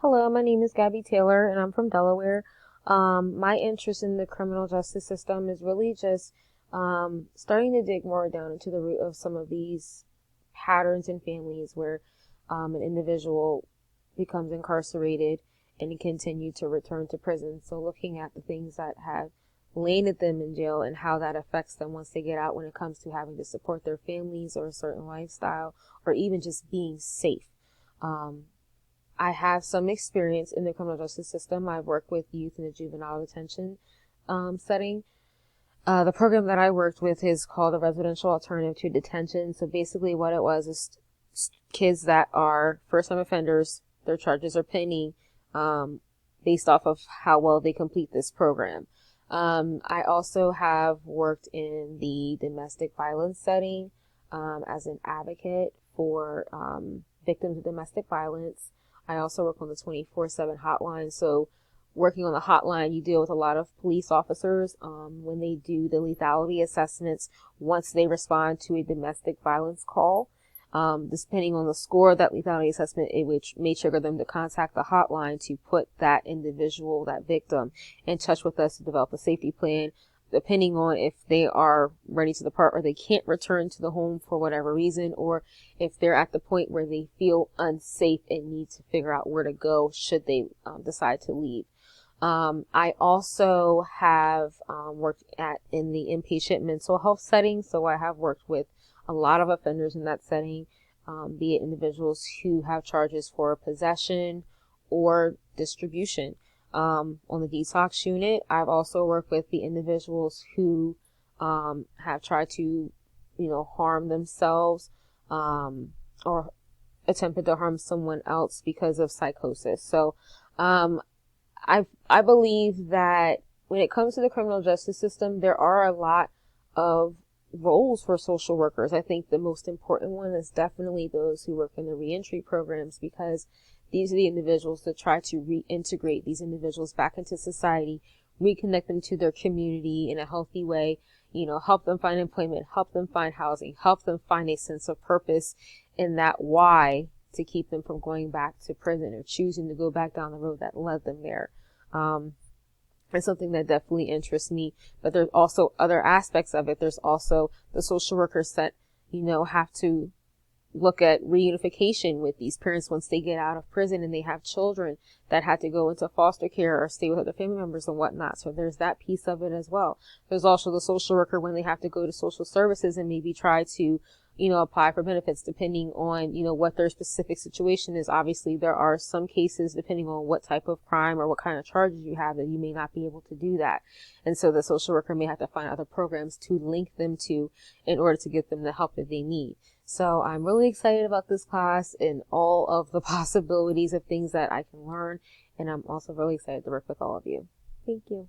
Hello, my name is Gabby Taylor and I'm from Delaware. My interest in the criminal justice system is really just starting to dig more down into the root of some of these patterns in families where an individual becomes incarcerated and continue to return to prison. So looking at the things that have landed them in jail and how that affects them once they get out when it comes to having to support their families or a certain lifestyle or even just being safe. Um, I have some experience in the criminal justice system. I've worked with youth in the juvenile detention setting. The program that I worked with is called a residential alternative to detention. So basically what it was is kids that are first-time offenders, their charges are pending based off of how well they complete this program. I also have worked in the domestic violence setting as an advocate for victims of domestic violence. I also work on the 24/7 hotline. So working on the hotline, you deal with a lot of police officers when they do the lethality assessments once they respond to a domestic violence call. Depending on the score of that lethality assessment, which may trigger them to contact the hotline to put that individual, that victim, in touch with us to develop a safety plan, depending on if they are ready to depart or they can't return to the home for whatever reason, or if they're at the point where they feel unsafe and need to figure out where to go should they decide to leave. I also have worked in the inpatient mental health setting, so I have worked with a lot of offenders in that setting, be it individuals who have charges for possession or distribution. On the detox unit, I've also worked with the individuals who have tried to, harm themselves or attempted to harm someone else because of psychosis. So I believe that when it comes to the criminal justice system, there are a lot of roles for social workers. I think the most important one is definitely those who work in the reentry programs, because these are the individuals that try to reintegrate these individuals back into society, reconnect them to their community in a healthy way, help them find employment, help them find housing, help them find a sense of purpose in that why to keep them from going back to prison or choosing to go back down the road that led them there. It's something that definitely interests me, but there's also other aspects of it. There's also the social workers that, have to look at reunification with these parents once they get out of prison and they have children that had to go into foster care or stay with other family members and whatnot. So there's that piece of it as well. There's also the social worker when they have to go to social services and maybe try to, apply for benefits depending on, what their specific situation is. Obviously, there are some cases, depending on what type of crime or what kind of charges you have, that you may not be able to do that. And so the social worker may have to find other programs to link them to in order to get them the help that they need. So I'm really excited about this class and all of the possibilities of things that I can learn. And I'm also really excited to work with all of you. Thank you.